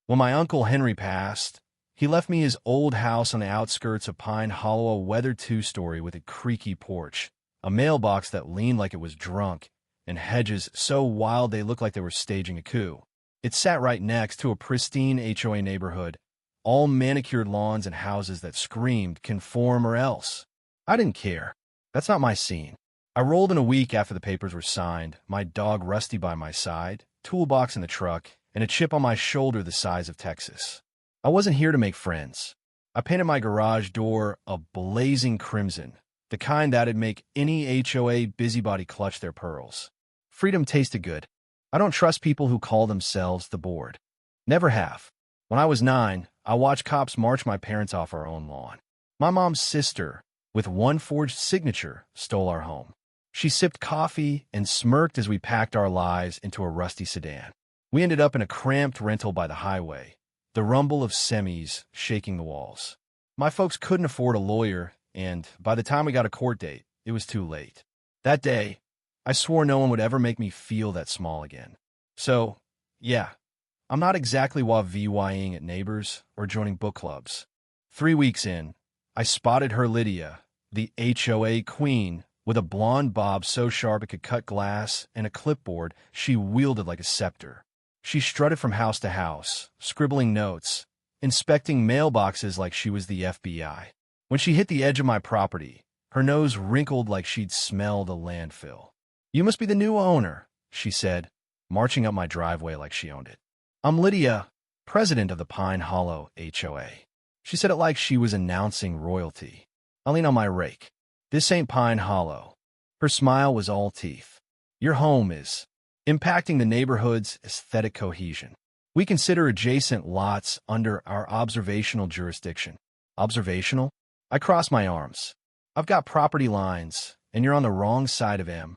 When my Uncle Henry passed, he left me his old house on the outskirts of Pine Hollow, a weathered two-story with a creaky porch, a mailbox that leaned like it was drunk, and hedges so wild they looked like they were staging a coup. It sat right next to a pristine HOA neighborhood, all manicured lawns and houses that screamed, conform or else. I didn't care. That's not my scene. I rolled in a week after the papers were signed, my dog Rusty by my side, toolbox in the truck, and a chip on my shoulder the size of Texas. I wasn't here to make friends. I painted my garage door a blazing crimson, the kind that'd make any HOA busybody clutch their pearls. Freedom tasted good. I don't trust people who call themselves the board. Never have. When I was 9, I watched cops march my parents off our own lawn. My mom's sister, with one forged signature, stole our home. She sipped coffee and smirked as we packed our lives into a rusty sedan. We ended up in a cramped rental by the highway, the rumble of semis shaking the walls. My folks couldn't afford a lawyer, and by the time we got a court date, it was too late. That day, I swore no one would ever make me feel that small again. So, yeah, I'm not exactly VYing at neighbors or joining book clubs. 3 weeks in, I spotted her Lydia, the HOA queen, with a blonde bob so sharp it could cut glass and a clipboard she wielded like a scepter. She strutted from house to house, scribbling notes, inspecting mailboxes like she was the FBI. When she hit the edge of my property, her nose wrinkled like she'd smelled a landfill. "You must be the new owner," she said, marching up my driveway like she owned it. "I'm Lydia, president of the Pine Hollow HOA." She said it like she was announcing royalty. I leaned on my rake. "This ain't Pine Hollow." Her smile was all teeth. "Your home is impacting the neighborhood's aesthetic cohesion. We consider adjacent lots under our observational jurisdiction." Observational? I crossed my arms. "I've got property lines, and you're on the wrong side of them."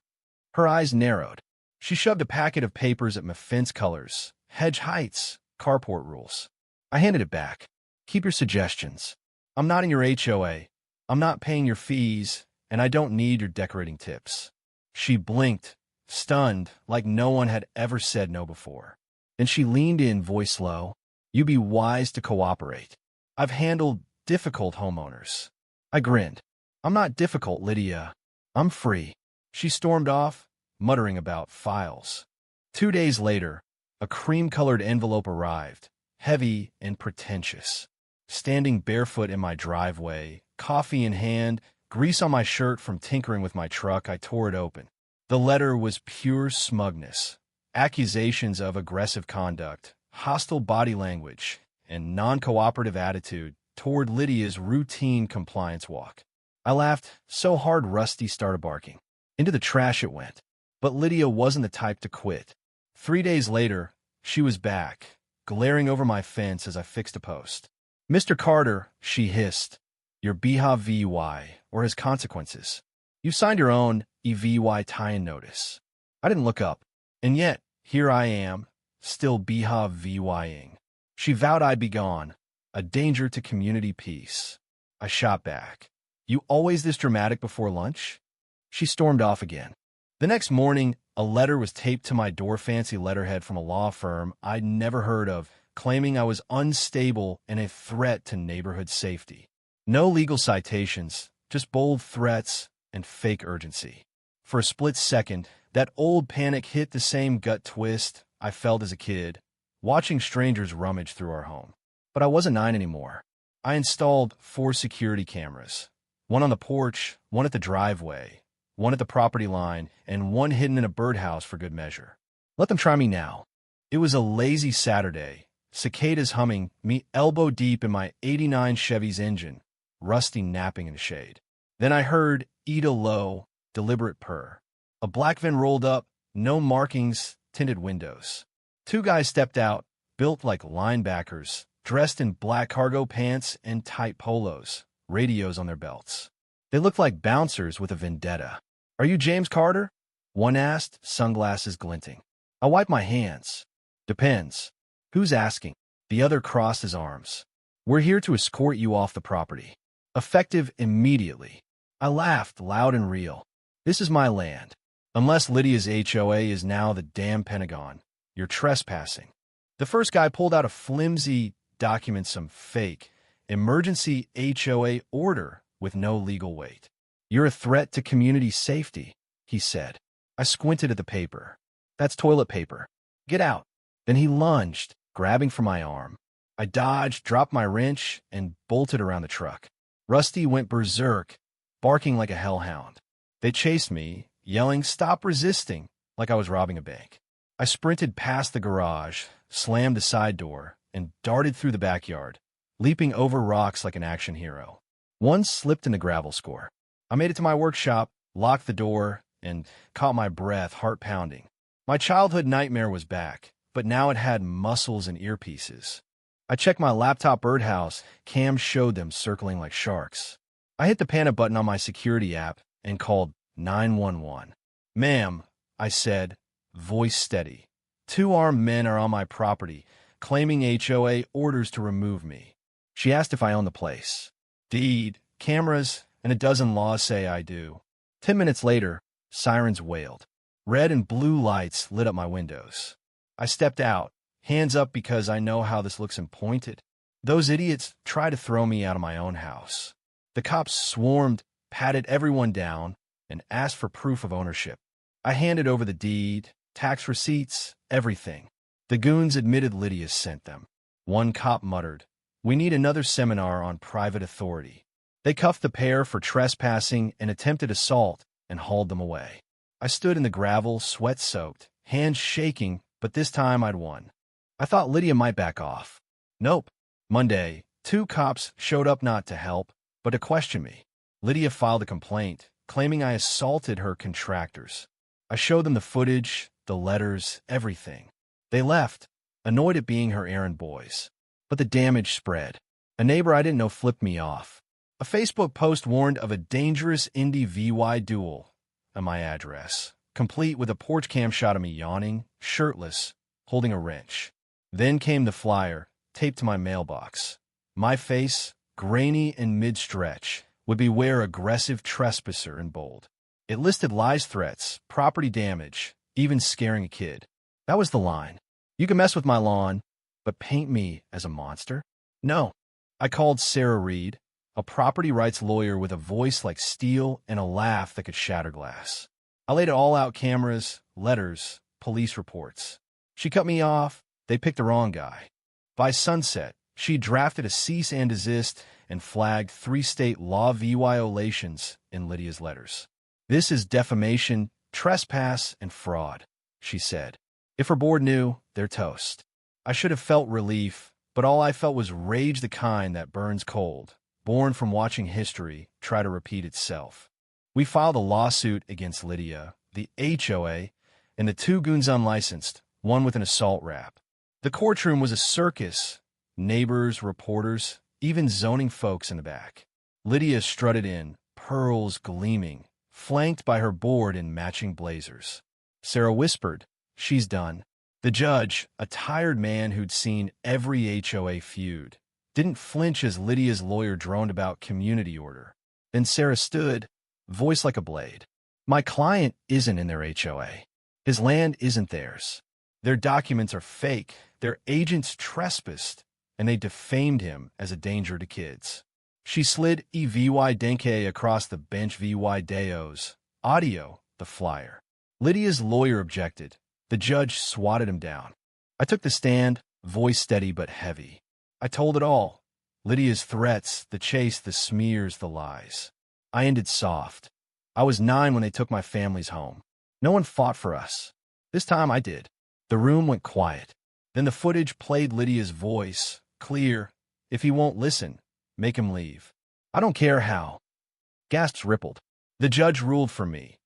Her eyes narrowed. She shoved a packet of papers at my fence colors, hedge heights, carport rules. I handed it back. "Keep your suggestions. I'm not in your HOA. I'm not paying your fees, and I don't need your decorating tips." She blinked, stunned, like no one had ever said no before. Then she leaned in, voice low. "You'd be wise to cooperate. I've handled difficult homeowners." I grinned. "I'm not difficult, Lydia. I'm free." She stormed off, muttering about files. 2 days later, a cream-colored envelope arrived, heavy and pretentious. Standing barefoot in my driveway, coffee in hand, grease on my shirt from tinkering with my truck, I tore it open. The letter was pure smugness, accusations of aggressive conduct, hostile body language, and non-cooperative attitude toward Lydia's routine compliance walk. I laughed so hard Rusty started barking. Into the trash it went. But Lydia wasn't the type to quit. 3 days later, she was back, glaring over my fence as I fixed a post. "Mr. Carter," she hissed, "your BHA-VY, or has consequences. You signed your own EVY tie-in notice." I didn't look up, and yet, here I am, still BHA-VYing. She vowed I'd be gone, a danger to community peace. I shot back. "You always this dramatic before lunch?" She stormed off again. The next morning, a letter was taped to my door, fancy letterhead from a law firm I'd never heard of, claiming I was unstable and a threat to neighborhood safety. No legal citations, just bold threats and fake urgency. For a split second, that old panic hit the same gut twist I felt as a kid, watching strangers rummage through our home. But I wasn't 9 anymore. I installed 4 security cameras, one on the porch, one at the driveway, one at the property line, and one hidden in a birdhouse for good measure. Let them try me now. It was a lazy Saturday, cicadas humming, me elbow deep in my '89 Chevy's engine, Rusty napping in the shade. Then I heard Ida low, deliberate purr. A black van rolled up, no markings, tinted windows. 2 guys stepped out, built like linebackers, dressed in black cargo pants and tight polos, radios on their belts. They looked like bouncers with a vendetta. "Are you James Carter?" one asked, sunglasses glinting. I wiped my hands. "Depends. Who's asking?" The other crossed his arms. "We're here to escort you off the property. Effective immediately." I laughed loud and real. "This is my land. Unless Lydia's HOA is now the damn Pentagon, you're trespassing." The first guy pulled out a flimsy document, some fake emergency HOA order with no legal weight. "You're a threat to community safety," he said. I squinted at the paper. "That's toilet paper. Get out." Then he lunged, grabbing for my arm. I dodged, dropped my wrench, and bolted around the truck. Rusty went berserk, barking like a hellhound. They chased me, yelling, "Stop resisting," like I was robbing a bank. I sprinted past the garage, slammed the side door, and darted through the backyard, leaping over rocks like an action hero. One slipped in the gravel score. I made it to my workshop, locked the door, and caught my breath, heart pounding. My childhood nightmare was back, but now it had muscles and earpieces. I checked my laptop birdhouse. Cams showed them circling like sharks. I hit the panic button on my security app and called 911. "Ma'am," I said, voice steady. "Two armed men are on my property, claiming HOA orders to remove me." She asked if I own the place. "Deed, cameras, and a dozen laws say I do." 10 minutes later, sirens wailed. Red and blue lights lit up my windows. I stepped out, hands up because I know how this looks, and pointed. Those idiots tried to throw me out of my own house. The cops swarmed, patted everyone down, and asked for proof of ownership. I handed over the deed, tax receipts, everything. The goons admitted Lydia sent them. One cop muttered, "We need another seminar on private authority." They cuffed the pair for trespassing and attempted assault and hauled them away. I stood in the gravel, sweat-soaked, hands shaking, but this time I'd won. I thought Lydia might back off. Nope. Monday, 2 cops showed up not to help, but to question me. Lydia filed a complaint, claiming I assaulted her contractors. I showed them the footage, the letters, everything. They left, annoyed at being her errand boys. But the damage spread. A neighbor I didn't know flipped me off. A Facebook post warned of a dangerous Indy VY duel at my address, complete with a porch cam shot of me yawning, shirtless, holding a wrench. Then came the flyer, taped to my mailbox. My face, grainy and mid-stretch, would beware aggressive trespasser in bold. It listed lies, threats, property damage, even scaring a kid. That was the line. "You can mess with my lawn, but paint me as a monster? No." I called Sarah Reed, a property rights lawyer with a voice like steel and a laugh that could shatter glass. I laid it all out: cameras, letters, police reports. She cut me off. They picked the wrong guy. By sunset, she drafted a cease and desist and flagged 3 state law violations in Lydia's letters. "This is defamation, trespass, and fraud," she said. If her board knew, they're toast. I should have felt relief, but all I felt was rage, the kind that burns cold, born from watching history try to repeat itself. We filed a lawsuit against Lydia, the HOA, and the 2 goons unlicensed, one with an assault rap. The courtroom was a circus. Neighbors, reporters, even zoning folks in the back. Lydia strutted in, pearls gleaming, flanked by her board in matching blazers. Sarah whispered, "She's done." The judge, a tired man who'd seen every HOA feud, didn't flinch as Lydia's lawyer droned about community order. Then Sarah stood, voice like a blade. "My client isn't in their HOA. His land isn't theirs. Their documents are fake. Their agents trespassed, and they defamed him as a danger to kids." She slid EVY Denke across the bench. VY Deos. Audio, the flyer. Lydia's lawyer objected. The judge swatted him down. I took the stand, voice steady but heavy. I told it all. Lydia's threats, the chase, the smears, the lies. I ended soft. I was 9 when they took my family's home. No one fought for us. This time I did. The room went quiet. Then the footage played. Lydia's voice, clear. "If he won't listen, make him leave." "I don't care how." Gasps rippled. The judge ruled for me.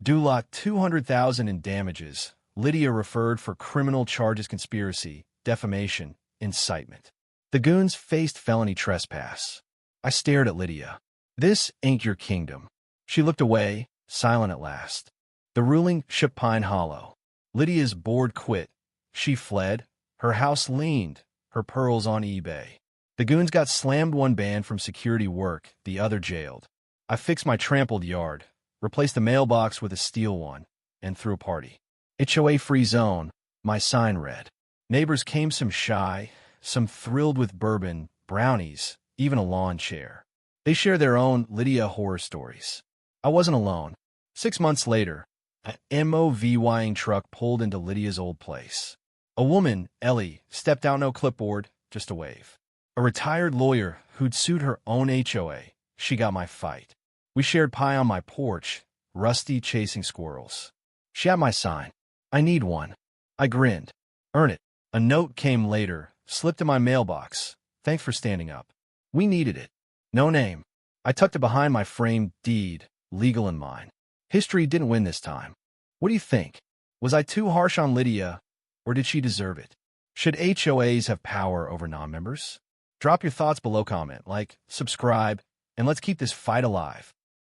Dulot $200,000 in damages. Lydia referred for criminal charges: conspiracy, defamation, incitement. The goons faced felony trespass. I stared at Lydia. "This ain't your kingdom." She looked away, silent at last. The ruling shook Pine Hollow. Lydia's board quit. She fled. Her house leaned, her pearls on eBay. The goons got slammed, one banned from security work, the other jailed. I fixed my trampled yard, replaced the mailbox with a steel one, and threw a party. HOA free zone, my sign read. Neighbors came, some shy, some thrilled with bourbon, brownies, even a lawn chair. They shared their own Lydia horror stories. I wasn't alone. 6 months later, an MOVing truck pulled into Lydia's old place. A woman, Ellie, stepped out, no clipboard, just a wave. A retired lawyer who'd sued her own HOA. She got my fight. We shared pie on my porch, Rusty chasing squirrels. She had my sign. I need one. I grinned. Earn it. A note came later, slipped in my mailbox. Thanks for standing up. We needed it. No name. I tucked it behind my framed deed, legal in mine. History didn't win this time. What do you think? Was I too harsh on Lydia, or did she deserve it? Should HOAs have power over non-members? Drop your thoughts below, comment, like, subscribe, and let's keep this fight alive.